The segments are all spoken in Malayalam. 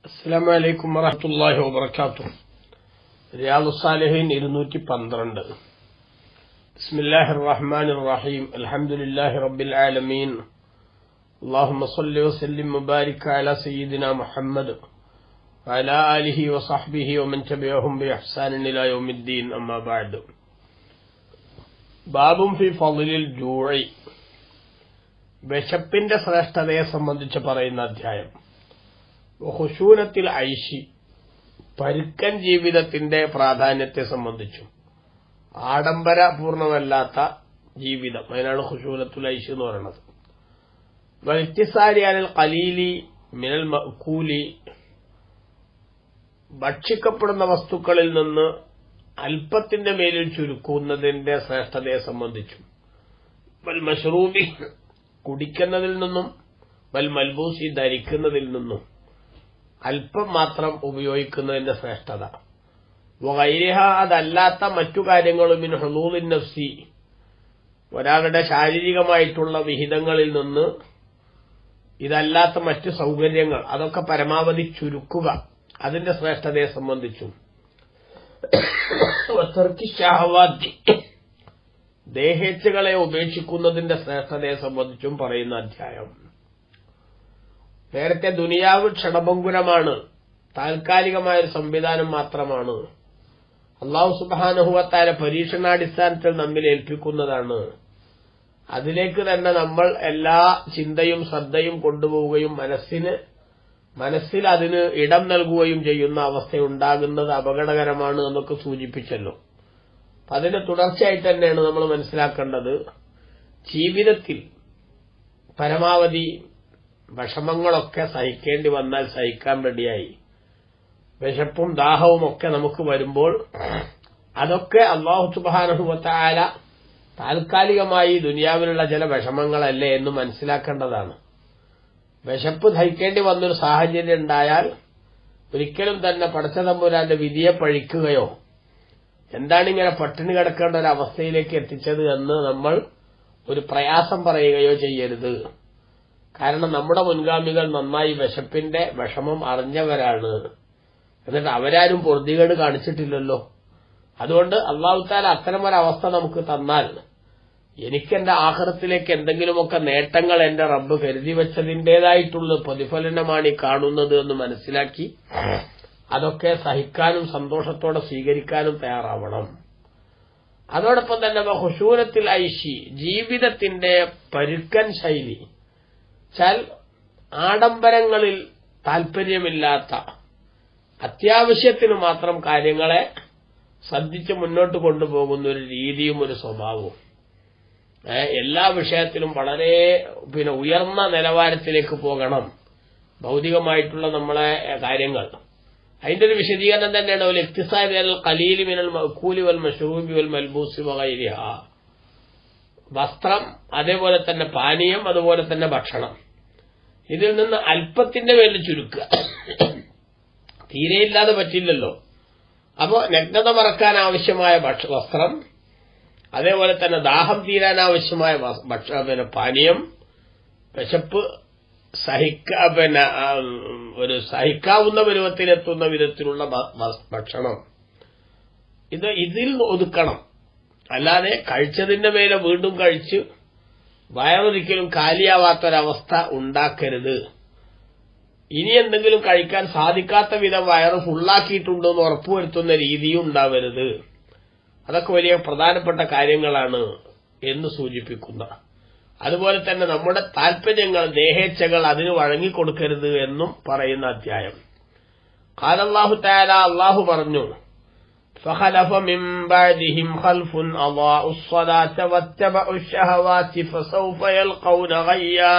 അസ്സലാമു അലൈക്കും വറഹ്മത്തുള്ളാഹി വബറകാതുഹു. റിയാദുസ് സാലിഹീൻ 212. ബിസ്മില്ലാഹിർ റഹ്മാനിർ റഹീം. അൽഹംദുലില്ലാഹി റബ്ബിൽ ആലമീൻ. അല്ലാഹുമ്മ സ്വല്ലി വസല്ലിം വബാരിക് അലാ സയ്യിദിനാ മുഹമ്മദ് വഅലാ ആലിഹി വസഹ്ബിഹി വമൻ തബിഅഹും ബിഇഹ്സാനിൻ ഇലാ യൗമിദ്ദീൻ. അമ്മാ ബഅദ്. ബാബും ഫി ഫളിൽ ജൂഇ. വിശപ്പിന്റെ ശ്രേഷ്ഠതയെ സംബന്ധിച്ച് പറയുന്ന അധ്യായം. ഖുശൂനത്തിൽ ഐഷി, പരുക്കൻ ജീവിതത്തിന്റെ പ്രാധാന്യത്തെ സംബന്ധിച്ചും ആഡംബരപൂർണമല്ലാത്ത ജീവിതം, അതിനാണ് ഖുശൂനത്തുൽ ഐഷി എന്ന് പറയുന്നത്. വൽത്തിസാരി അലൽ ഖലീലി മിനൽ മഅകൂലി, ഭക്ഷിക്കപ്പെടുന്ന വസ്തുക്കളിൽ നിന്ന് അല്പത്തിന്റെ മേലിൽ ചുരുക്കുന്നതിന്റെ ശ്രേഷ്ഠതയെ സംബന്ധിച്ചും വൽ മശ്റൂബി, കുടിക്കുന്നതിൽ നിന്നും വൽ മൽബൂസി, ധരിക്കുന്നതിൽ നിന്നും അല്പം മാത്രം ഉപയോഗിക്കുന്നതിന്റെ ശ്രേഷ്ഠത. വഗൈരിഹ, അതല്ലാത്ത മറ്റു കാര്യങ്ങളും മിൻ ഹുദൂദിൻ നഫ്സി, ഒരാളുടെ ശാരീരികമായിട്ടുള്ള വിഹിതങ്ങളിൽ നിന്ന് ഇതല്ലാത്ത മറ്റു സൗകര്യങ്ങൾ, അതൊക്കെ പരമാവധി ചുരുക്കുക, അതിന്റെ ശ്രേഷ്ഠതയെ സംബന്ധിച്ചും ദേഹേച്ഛകളെ ഉപേക്ഷിക്കുന്നതിന്റെ ശ്രേഷ്ഠതയെ സംബന്ധിച്ചും പറയുന്ന അധ്യായം. നേരത്തെ ദുനിയാവ് ക്ഷണഭങ്കുരമാണ്, താൽക്കാലികമായൊരു സംവിധാനം മാത്രമാണ്. അല്ലാഹു സുബ്ഹാനഹു വ തആല പരീക്ഷണാടിസ്ഥാനത്തിൽ നമ്മിൽ ഏൽപ്പിക്കുന്നതാണ്. അതിലേക്ക് തന്നെ നമ്മൾ എല്ലാ ചിന്തയും ശ്രദ്ധയും കൊണ്ടുപോവുകയും മനസ്സിൽ അതിന് ഇടം നൽകുകയും ചെയ്യുന്ന അവസ്ഥയുണ്ടാകുന്നത് അപകടകരമാണ് എന്നൊക്കെ സൂചിപ്പിച്ചല്ലോ. അതിന് തുടർച്ചയായിട്ട് തന്നെയാണ് നമ്മൾ മനസ്സിലാക്കേണ്ടത്, ജീവിതത്തിൽ പരമാവധി വിഷമങ്ങളൊക്കെ സഹിക്കേണ്ടി വന്നാൽ സഹിക്കാൻ റെഡിയായി. വിശപ്പും ദാഹവും ഒക്കെ നമുക്ക് വരുമ്പോൾ അതൊക്കെ അല്ലാഹു സുബ്ഹാനഹു വ തആല താൽക്കാലികമായി ദുനിയാവിലുള്ള ചില വിഷമങ്ങളല്ലേ എന്ന് മനസ്സിലാക്കേണ്ടതാണ്. വിശപ്പ് സഹിക്കേണ്ടി വന്നൊരു സാഹചര്യം ഉണ്ടായാൽ ഒരിക്കലും തന്നെ പടച്ച തമ്പുരാന്റെ വിധിയെ പഴിക്കുകയോ എന്താണിങ്ങനെ പട്ടിണി കിടക്കേണ്ട ഒരു അവസ്ഥയിലേക്ക് എത്തിച്ചത് എന്ന് നമ്മൾ ഒരു പ്രയാസം പറയുകയോ ചെയ്യരുത്. കാരണം നമ്മുടെ മുൻഗാമികൾ നന്നായി വിശപ്പിന്റെ വിഷമം അറിഞ്ഞവരാണ്. എന്നിട്ട് അവരാരും പൊറുതികേട് കാണിച്ചിട്ടില്ലല്ലോ. അതുകൊണ്ട് അല്ലാഹു തആല അത്തരമൊരവസ്ഥ നമുക്ക് തന്നാൽ എനിക്കെന്റെ ആഖിറത്തിലേക്ക് എന്തെങ്കിലുമൊക്കെ നേട്ടങ്ങൾ എന്റെ റബ്ബ് കരുതി വെച്ചതിന്റേതായിട്ടുള്ള പ്രതിഫലനമാണ് ഈ കാണുന്നത് എന്ന് മനസ്സിലാക്കി അതൊക്കെ സഹിക്കാനും സന്തോഷത്തോടെ സ്വീകരിക്കാനും തയ്യാറാവണം. അതോടൊപ്പം തന്നെ ഖുശൂനത്തിൽ ഐഷി, ജീവിതത്തിന്റെ പരുക്കൻ ശൈലി, ആഡംബരങ്ങളിൽ താൽപര്യമില്ലാത്ത, അത്യാവശ്യത്തിന് മാത്രം കാര്യങ്ങളെ ശ്രദ്ധിച്ച് മുന്നോട്ട് കൊണ്ടുപോകുന്ന ഒരു രീതിയും ഒരു സ്വഭാവവും, എല്ലാ വിഷയത്തിലും വളരെ ഉയർന്ന നിലവാരത്തിലേക്ക് പോകണം ഭൗതികമായിട്ടുള്ള നമ്മളെ കാര്യങ്ങൾ. അതിന്റെ ഒരു വിശദീകരണം തന്നെയാണ് ഒരു ഇഖ്തിസാരി അൽ ഖലീലി മിനൽ മഅകൂലി വൽ മശ്റൂബി വൽ മൽബൂസി വഗൈരിഹ. വസ്ത്രം, അതേപോലെ തന്നെ പാനീയം, അതുപോലെ തന്നെ ഭക്ഷണം, ഇതിൽ നിന്ന് അല്പത്തിന്റെ പേരിൽ ചുരുക്കുക. തീരെയില്ലാതെ പറ്റില്ലല്ലോ. അപ്പോ നഗ്നത മറക്കാൻ ആവശ്യമായ വസ്ത്രം, അതേപോലെ തന്നെ ദാഹം തീരാനാവശ്യമായ പാനീയം, വിശപ്പ് ഒരു സഹിക്കാവുന്ന പരുവത്തിലെത്തുന്ന വിധത്തിലുള്ള ഭക്ഷണം, ഇതിൽ ഒതുക്കണം. അല്ലാതെ കഴിച്ചതിന്റെ മേലെ വീണ്ടും കഴിച്ച് വയറൊരിക്കലും കാലിയാവാത്തൊരവസ്ഥ ഉണ്ടാക്കരുത്. ഇനി എന്തെങ്കിലും കഴിക്കാൻ സാധിക്കാത്ത വിധം വയറ് ഫുള്ളാക്കിയിട്ടുണ്ടോ എന്ന് ഉറപ്പുവരുത്തുന്ന രീതിയും ഉണ്ടാവരുത്. അതൊക്കെ വലിയ പ്രധാനപ്പെട്ട കാര്യങ്ങളാണ് എന്ന് സൂചിപ്പിക്കുന്ന. അതുപോലെ തന്നെ നമ്മുടെ താൽപര്യങ്ങൾ, ദേഹേച്ഛകൾ അതിന് വഴങ്ങിക്കൊടുക്കരുത് എന്നും പറയുന്ന അധ്യായം. ഖാലല്ലാഹു തആല, അല്ലാഹു പറഞ്ഞു, فخلف من بعدهم خلف أضاعوا الصلاة واتبعوا الشهوات فسوف يلقون غيا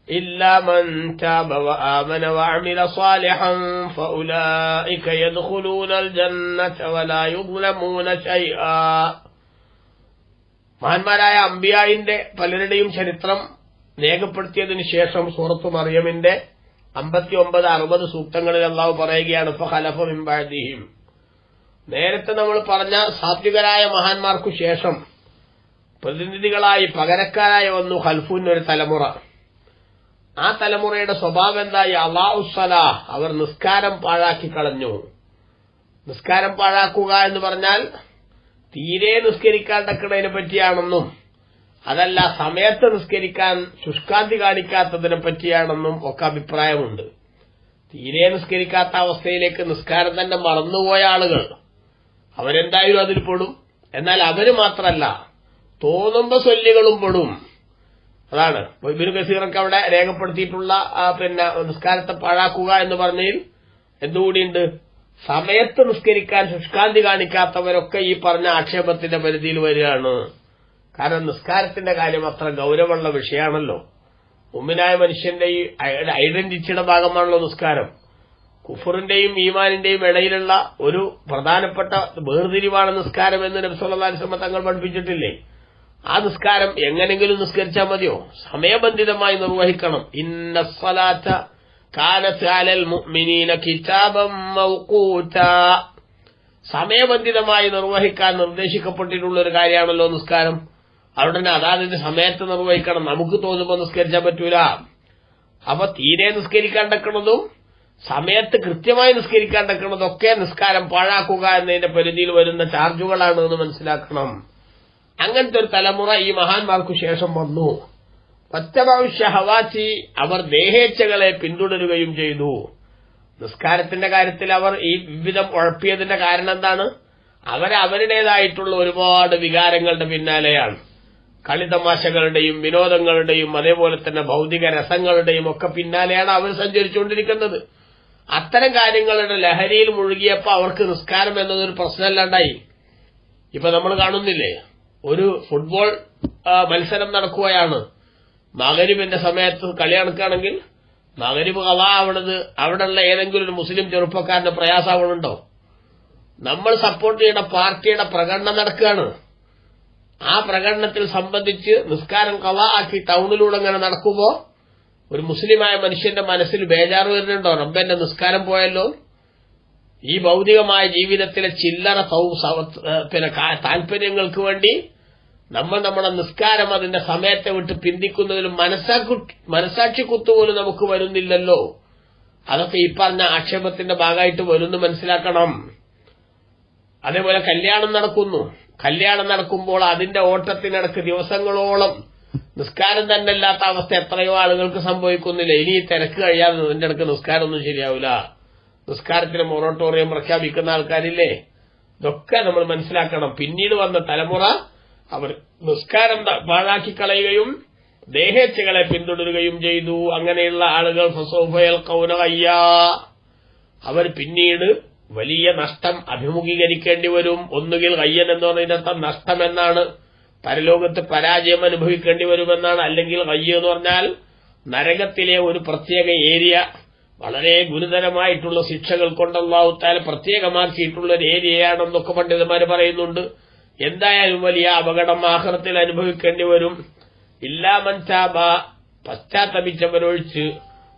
إلا من تاب وآمن وعمل صالحا فأولئك يدخلون الجنة ولا يظلمون شيئا. മഹാന്മാരായ അമ്പിയായിന്റെ പലരുടെയും ചരിത്രം രേഖപ്പെടുത്തിയതിനു ശേഷം സൂറത്തു മറിയമിന്റെ 59-60 സൂക്തങ്ങളിൽ അല്ലാഹു പറയുകയാണ്, ഫഖലഫ മിൻ ബഅദിഹിം, നേരത്തെ നമ്മൾ പറഞ്ഞ സാത്വികരായ മഹാന്മാർക്കു ശേഷം പ്രതിനിധികളായി പകരക്കാരായി വന്നു ഖൽഫുൻ, ഒരു തലമുറ. ആ തലമുറയുടെ സ്വഭാവം എന്തായി? അളാഉസ്സലാ, അവർ നിസ്കാരം പാഴാക്കി കളഞ്ഞു. നിസ്കാരം പാഴാക്കുക എന്ന് പറഞ്ഞാൽ തീരെ നിസ്കരിക്കാണ്ടക്കുന്നതിനെ പറ്റിയാണെന്നും അതല്ല സമയത്ത് നിസ്കരിക്കാൻ ശുഷ്കാന്തി കാണിക്കാത്തതിനെ പറ്റിയാണെന്നും ഒക്കെ അഭിപ്രായമുണ്ട്. തീരെ നിസ്കരിക്കാത്ത അവസ്ഥയിലേക്ക് നിസ്കാരം തന്നെ മറന്നുപോയ ആളുകൾ അവരെന്തായാലും അതിൽ പെടും. എന്നാൽ അവര് മാത്രമല്ല, തോന്നുമ്പോ സ്വല്ലികളും പെടും. അതാണ് ഇബ്നു കസീറൊക്കെ അവിടെ രേഖപ്പെടുത്തിയിട്ടുള്ള നിസ്കാരത്തെ പാഴാക്കുക എന്ന് പറഞ്ഞതിൽ എന്തുകൂടിയുണ്ട്? സമയത്ത് നിസ്കരിക്കാൻ ശുഷ്കാന്തി കാണിക്കാത്തവരൊക്കെ ഈ പറഞ്ഞ ആക്ഷേപത്തിന്റെ പരിധിയിൽ വരികയാണ്. കാരണം നിസ്കാരത്തിന്റെ കാര്യം അത്ര ഗൌരവമുള്ള വിഷയമാണല്ലോ. മുഅ്മിനായ മനുഷ്യന്റെ ഈ ഐഡന്റിറ്റിയുടെ ഭാഗമാണല്ലോ നിസ്കാരം. കുഫറിന്റെയും ഈമാനിന്റെയും ഇടയിലുള്ള ഒരു പ്രധാനപ്പെട്ട വേർതിരിവാണ് നിസ്കാരം എന്ന് നബി സല്ലല്ലാഹു അലൈഹി വസല്ലം തങ്ങൾ പഠിപ്പിച്ചിട്ടില്ലേ? ആ നിസ്കാരം എങ്ങനെങ്കിലും നിസ്കരിച്ചാൽ മതിയോ? സമയബന്ധിതമായി നിർവഹിക്കണം. ഇന്നസ്സലാത്ത കാനത് അലൽ മുഅ്മിനീന കിതാബൻ മൗഖൂതാ. സമയബന്ധിതമായി നിർവഹിക്കാൻ നിർദ്ദേശിക്കപ്പെട്ടിട്ടുള്ള ഒരു കാര്യമാണല്ലോ നിസ്കാരം. അവിടെ അതാതിന്റെ സമയത്ത് നിർവഹിക്കണം. നമുക്ക് തോന്നുമ്പോൾ നിസ്കരിച്ചാൽ പറ്റൂല. അപ്പൊ തീരെ നിസ്കരിക്കാണ്ടക്കുന്നതും സമയത്ത് കൃത്യമായി നിസ്കരിക്കാണ്ടക്കുന്നതൊക്കെ നിസ്കാരം പാഴാക്കുക എന്നതിന്റെ പരിധിയിൽ വരുന്ന ചാർജുകളാണ് എന്ന് മനസ്സിലാക്കണം. അങ്ങനത്തെ ഒരു തലമുറ ഈ മഹാന്മാർക്കു ശേഷം വന്നു. പത്തബൗഷഹവാത്തി, അവർ ദേഹേച്ഛകളെ പിന്തുടരുകയും ചെയ്തു. നിസ്കാരത്തിന്റെ കാര്യത്തിൽ അവർ ഈ വിവിധം ഉഴപ്പിയതിന്റെ കാരണം എന്താണ്? അവരുടേതായിട്ടുള്ള ഒരുപാട് വികാരങ്ങളുടെ പിന്നാലെയാണ്. കളിതമാശകളുടെയും വിനോദങ്ങളുടെയും അതേപോലെ തന്നെ ഭൗതിക രസങ്ങളുടെയും ഒക്കെ പിന്നാലെയാണ് അവർ സഞ്ചരിച്ചുകൊണ്ടിരിക്കുന്നത്. അത്തരം കാര്യങ്ങളുടെ ലഹരിയിൽ മുഴുകിയപ്പോൾ അവർക്ക് നിസ്കാരം എന്നതൊരു പ്രശ്നമല്ലാണ്ടായി. ഇപ്പൊ നമ്മൾ കാണുന്നില്ലേ, ഒരു ഫുട്ബോൾ മത്സരം നടക്കുകയാണ്. മഗ്‌രിബിന്റെ സമയത്ത് കളി നടക്കുകയാണെങ്കിൽ മഗ്‌രിബ് ഖളാ അവിടെയുള്ള ഏതെങ്കിലും ഒരു മുസ്ലിം ചെറുപ്പക്കാരന്റെ പ്രയാസമുണ്ടോ? നമ്മൾ സപ്പോർട്ട് ചെയ്യുന്ന പാർട്ടിയുടെ പ്രകടനം നടക്കുകയാണ്. ആ പ്രകടനത്തിൽ സംബന്ധിച്ച് നിസ്കാരം ഖളാ ആക്കി ടൗണിലൂടെ അങ്ങനെ നടക്കുമ്പോ ഒരു മുസ്ലിമായ മനുഷ്യന്റെ മനസ്സിൽ ബേജാറ് വരുന്നുണ്ടോ? റബ്ബന്റെ നിസ്കാരം പോയല്ലോ. ഈ ഭൗതികമായ ജീവിതത്തിലെ ചില്ലറ താല്പര്യങ്ങൾക്ക് വേണ്ടി നമ്മൾ നമ്മുടെ നിസ്കാരം അതിന്റെ സമയത്തെ വിട്ട് പിന്തിക്കുന്നതിലും മനസാക്ഷി കുത്തുപോലും നമുക്ക് വരുന്നില്ലല്ലോ. അതൊക്കെ ഈ പറഞ്ഞ ആക്ഷേപത്തിന്റെ ഭാഗമായിട്ട് വരുന്നു മനസ്സിലാക്കണം. അതേപോലെ കല്യാണം നടക്കുന്നു. കല്യാണം നടക്കുമ്പോൾ അതിന്റെ ഓട്ടത്തിനിടക്ക് ദിവസങ്ങളോളം നിസ്കാരം തന്നെ ഇല്ലാത്ത അവസ്ഥ എത്രയോ ആളുകൾക്ക് സംഭവിക്കുന്നില്ല. ഇനി തിരക്ക് കഴിയാതെ ഇതിന്റെ ഇടക്ക് നിസ്കാരമൊന്നും ശരിയാവില്ല. നിസ്കാരത്തിന് മൊറട്ടോറിയം പ്രഖ്യാപിക്കുന്ന ആൾക്കാരില്ലേ? ഇതൊക്കെ നമ്മൾ മനസ്സിലാക്കണം. പിന്നീട് വന്ന തലമുറ അവർ നിസ്കാരം പാഴാക്കി കളയുകയും ദേഹേച്ഛകളെ പിന്തുടരുകയും ചെയ്തു. അങ്ങനെയുള്ള ആളുകൾ ഫസൗഫ യൽഖൗന ഗയ്യാ, അവർ പിന്നീട് വലിയ നഷ്ടം അഭിമുഖീകരിക്കേണ്ടി വരും. ഒന്നുകിൽ ഗയ്യൻ എന്ന് പറയുന്നതിനർത്ഥം നഷ്ടം എന്നാണ്, പരലോകത്ത് പരാജയം അനുഭവിക്കേണ്ടി വരുമെന്നാണ്. അല്ലെങ്കിൽ ഗയ്യ എന്ന് പറഞ്ഞാൽ നരകത്തിലെ ഒരു പ്രത്യേക ഏരിയ, വളരെ ഗുരുതരമായിട്ടുള്ള ശിക്ഷകൾ കൊണ്ട് അല്ലാഹു തആല പ്രത്യേകമാക്കിയിട്ടുള്ള ഒരു ഏരിയയാണെന്നൊക്കെ പണ്ഡിതന്മാർ പറയുന്നുണ്ട്. എന്തായാലും വലിയ അപകടം ആഖിറത്തിൽ അനുഭവിക്കേണ്ടി വരും. ഇല്ലാ മൻ താബ, പശ്ചാത്തപിച്ചവരൊഴിച്ച്,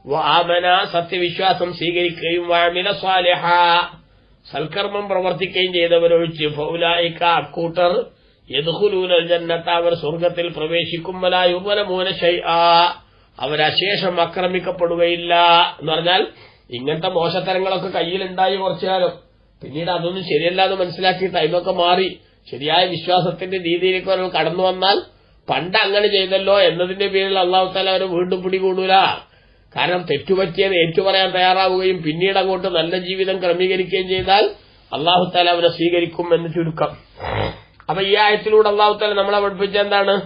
വആമന, സത്യവിശ്വാസം സ്വീകരിക്കുകയും, വഅമില സ്വാലിഹാ, സൽക്കർമ്മം പ്രവർത്തിക്കുകയും ചെയ്തവരൊഴിച്ച്, ഫൗലായിക, അക്കൂട്ടർ, യദ്ഖുലൂനൽ ജന്നത, അവർ സ്വർഗ്ഗത്തിൽ പ്രവേശിക്കും, വലാ യുദ്ലമൂന ശൈആ, അവരശേഷം ആക്രമിക്കപ്പെടുകയില്ല. എന്ന് പറഞ്ഞാൽ ഇങ്ങനത്തെ മോശത്തരങ്ങളൊക്കെ കയ്യിലുണ്ടായി കുറച്ചുകാലം, പിന്നീട് അതൊന്നും ശരിയല്ല എന്ന് മനസ്സിലാക്കി ടൈമൊക്കെ മാറി ശരിയായ വിശ്വാസത്തിന്റെ രീതിയിലേക്ക് അവർ കടന്നു വന്നാൽ പണ്ട് അങ്ങനെ ചെയ്തല്ലോ എന്നതിന്റെ പേരിൽ അല്ലാഹു തആല അവരെ വീണ്ടും പിടികൂടൂല. കാരണം തെറ്റുപറ്റിയത് ഏറ്റുപറയാൻ തയ്യാറാവുകയും പിന്നീട് അങ്ങോട്ട് നല്ല ജീവിതം ക്രമീകരിക്കുകയും ചെയ്താൽ അല്ലാഹു തആല അവരെ സ്വീകരിക്കും എന്ന് ചുരുക്കം. അപ്പൊ ഈ ആയത്തിലൂടെ അല്ലാഹു തആല നമ്മളെ പഠിപ്പിച്ച എന്താണ്?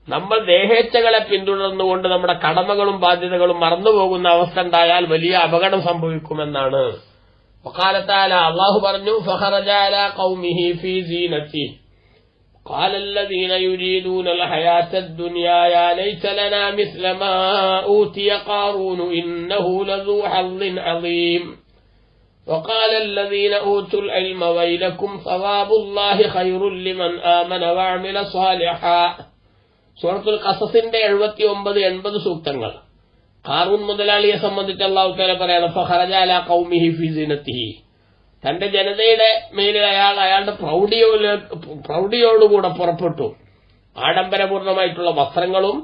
നമ്മൾ ദേഹേച്ഛകളെ പിന്തുടർന്നുകൊണ്ട് നമ്മുടെ കടമകളും ബാധ്യതകളും മറന്നുപോകുന്ന അവസ്ഥ ഉണ്ടായാൽ വലിയ അപകടം സംഭവിക്കുമെന്നാണ്. وقال تعالى, അല്ലാഹു പറഞ്ഞു, فخرج على قومه في زينته قال الذين يريدون الحياة الدنيا يا ليت لنا مثل ما أوتي قارون إنه لذو حظ عظيم وقال الذين أوتوا العلم ويلكم ثواب الله خير لمن آمن وعمل صالحا. സൂറത്തുൽ ഖസസിന്റെ 79-80 സൂക്തങ്ങൾ. ഖാറൂൻ മുതലാളിയെ സംബന്ധിച്ച് അല്ലാഹു തആല പറയാണ്, ഫഖറജ അലാ ഖൗമിഹി ഫീ സിനത്തിഹി, തന്റെ ജനതയുടെ മേലിൽ അയാളുടെ പ്രൗഢിയോടുകൂടെ പുറപ്പെട്ടു. ആഡംബരപൂർണമായിട്ടുള്ള വസ്ത്രങ്ങളും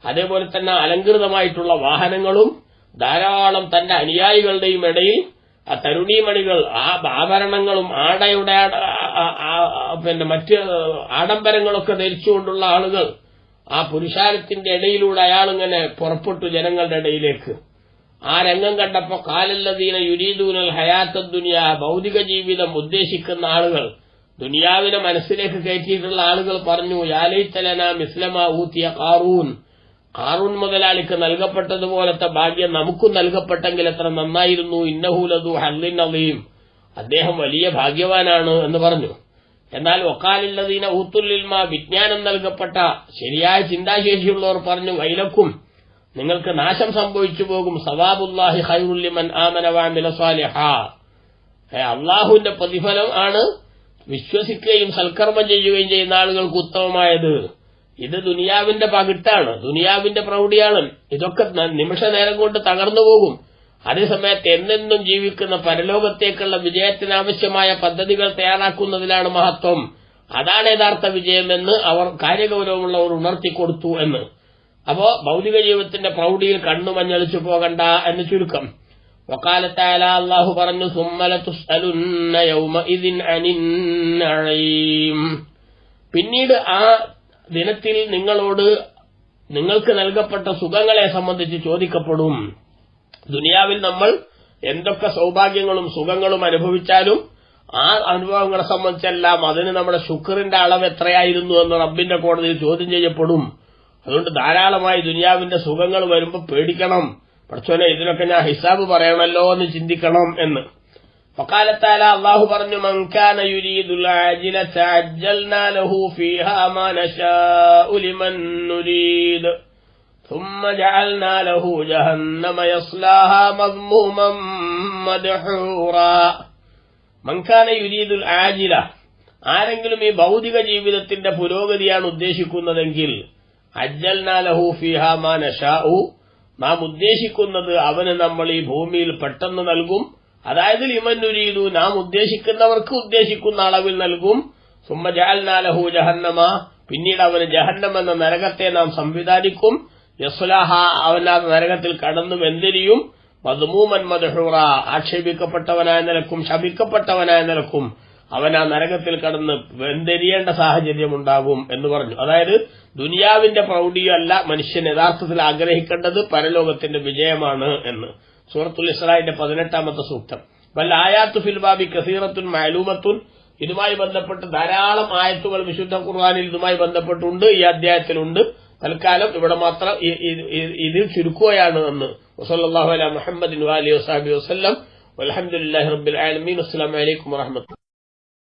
അതേപോലെ തന്നെ അലങ്കൃതമായിട്ടുള്ള വാഹനങ്ങളും ധാരാളം തന്റെ അനുയായികളുടെയും ഇടയിൽ ആ തരുണീമണികൾ ആ ആഭരണങ്ങളും ആടയുടെ മറ്റ് ആഡംബരങ്ങളൊക്കെ ധരിച്ചുകൊണ്ടുള്ള ആളുകൾ ആ പുരുഷാരത്തിന്റെ ഇടയിലൂടെ അയാളിങ്ങനെ പുറപ്പെട്ടു ജനങ്ങളുടെ ഇടയിലേക്ക്. ആ രംഗം കണ്ടപ്പോ കാലല്ലദീന യുരീദൂനൽ ഹയാത്തദ് ദുനിയ, ഭൗതിക ജീവിതം ഉദ്ദേശിക്കുന്ന ആളുകൾ, ദുനിയാവിനെ മനസ്സിലേക്ക് കയറ്റിയിട്ടുള്ള ആളുകൾ പറഞ്ഞു, യാ ലൈതലനാ മിസ്ലമാ ഊതിയ ഖാറൂൻ, ഖാറൂൻ മുതലാളിക്ക് നൽകപ്പെട്ടതുപോലത്തെ ഭാഗ്യം നമുക്കും നൽകപ്പെട്ടെങ്കിൽ എത്ര നന്നായിരുന്നു. ഇന്നഹു ലദു ഹല്ലിൻ അളീം, അദ്ദേഹം വലിയ ഭാഗ്യവാനാണ് എന്ന് പറഞ്ഞു. എന്നാൽ വഖാലല്ലദീന ഊത്തുൽ ഇൽമ, വിജ്ഞാനം നൽകപ്പെട്ട ശരിയായ ചിന്താശേഷിയുള്ളവർ പറഞ്ഞു, വൈലക്കും, നിങ്ങൾക്ക് നാശം സംഭവിച്ചു പോകും. സവാബുല്ലാഹി ഖൈറുൽ ലിമൻ ആമന വഅമില സ്വാലിഹാ, അള്ളാഹുവിന്റെ പ്രതിഫലം ആണ് വിശ്വസിക്കുകയും സൽക്കർമ്മം ചെയ്യുകയും ചെയ്യുന്ന ആളുകൾക്ക് ഉത്തമമായത്. ഇത് ദുനിയാവിന്റെ പകിട്ടാണ്, ദുനിയാവിന്റെ പ്രൗഢിയാണ്. ഇതൊക്കെ നിമിഷ നേരം കൊണ്ട് തകർന്നു പോകും. അതേസമയത്ത് എന്നെന്നും ജീവിക്കുന്ന പരലോകത്തേക്കുള്ള വിജയത്തിനാവശ്യമായ പദ്ധതികൾ തയ്യാറാക്കുന്നതിലാണ് മഹത്വം. അതാണ് യഥാർത്ഥ വിജയമെന്ന് അവർ കാര്യഗൌരവമുള്ളവർ ഉണർത്തിക്കൊടുത്തു എന്ന്. അപ്പോ ഭൗതിക ജീവിതത്തിന്റെ പ്രൗഢിയിൽ കണ്ണു മഞ്ഞളിച്ചു പോകണ്ട എന്ന് ചുരുക്കം. വഖാലത്തആല, അല്ലാഹു പറഞ്ഞു, സുമ്മല തുസ്അലുന്ന യൗമഇദിൻ അനിൻ നഈം, പിന്നീട് ആ ദിനത്തിൽ നിങ്ങൾക്ക് നൽകപ്പെട്ട സുഖങ്ങളെ സംബന്ധിച്ച് ചോദിക്കപ്പെടും. ദുനിയാവിൽ നമ്മൾ എന്തൊക്കെ സൗഭാഗ്യങ്ങളും സുഖങ്ങളും അനുഭവിച്ചാലും ആ അനുഭവങ്ങളെ സംബന്ധിച്ചെല്ലാം അതിന് നമ്മുടെ ശുക്റിന്റെ അളവ് എത്രയായിരുന്നു എന്ന് റബ്ബിന്റെ കോടതിയിൽ ചോദ്യം ചെയ്യപ്പെടും. അതുകൊണ്ട് ധാരാളമായി ദുനിയാവിന്റെ സുഖങ്ങൾ വരുമ്പോൾ പേടിക്കണം, പടച്ചോനെ ഇതിനൊക്കെ ഞാൻ ഹിസാബ് പറയണല്ലോ എന്ന് ചിന്തിക്കണം എന്ന്. വഖാലത്തആല, അല്ലാഹു പറഞ്ഞു, മൻ കാന യുരീദുൽ ആജിലത അജ്ജൽനാ ലഹു ഫീഹാ മാ നശാഉ ലിമൻ നുരീദ് ثم جعلنا له جهنم يصلاها مذموما مدحورا. മൻ കാന യുരീദുൽ ആജില, ആരെങ്കിലും ഈ ഭൗതിക ജീവിതത്തിന്റെ പുരോഗതിയാണ് ഉദ്ദേശിക്കുന്നതെങ്കിൽ, അജ്ജൽനാ ലഹു ഫീഹാ മാ നശാഉ, നാം ഉദ്ദേശിക്കുന്നത് അവന് നമ്മൾ ഈ ഭൂമിയിൽ പെട്ടെന്ന് നൽകും. അതായത് ലിമൻ നുരീദു, നാം ഉദ്ദേശിക്കുന്നവർക്ക് ഉദ്ദേശിക്കുന്ന അളവിൽ നൽകും. സുമ്മ ജഅൽനാ ലഹു ജഹന്നമ, പിന്നീട് അവന് ജഹന്നം എന്ന നരകത്തെ നാം സംവിധാനിക്കും. യസ്ലാഹ, അവൻ ആ നരകത്തിൽ കടന്നു വെന്തിരിയും. മദ്മൂമൻ മദ്ഹൂറ, ആക്ഷേപിക്കപ്പെട്ടവനായ നിലക്കും ശപിക്കപ്പെട്ടവനായ നിലക്കും അവൻ ആ നരകത്തിൽ കടന്ന് വെന്തെരിയേണ്ട സാഹചര്യമുണ്ടാകും എന്ന് പറഞ്ഞു. അതായത് ദുനിയാവിന്റെ പ്രൗഢിയല്ല മനുഷ്യൻ യഥാർത്ഥത്തിൽ ആഗ്രഹിക്കേണ്ടത്, പരലോകത്തിന്റെ വിജയമാണ് എന്ന്. സൂറത്തുൽ ഇസ്രായിന്റെ 18ാമത്തെ സൂക്തം. വൽ ആയാത്തു ഫിൽ ബാബി കസീറത്തുൻ മഅലൂമത്തുൻ, ഇതുമായി ബന്ധപ്പെട്ട് ധാരാളം ആയത്തുകൾ വിശുദ്ധ ഖുർആനിൽ ഇതുമായി ബന്ധപ്പെട്ടുണ്ട്, ഈ അധ്യായത്തിലുണ്ട്. തൽക്കാലം ഇവിടെ മാത്രം ഇതിൽ ചുരുക്കുകയാണ് എന്ന്. വസല്ലല്ലാഹു അലാ മുഹമ്മദിൻ വഅലിഹി വസഹ്ബിഹി വസല്ലം. വൽഹംദുലില്ലാഹി റബ്ബിൽ ആലമീൻ. അസ്സലാമു അലൈക്കും വറഹ്മത്തുള്ളാഹി.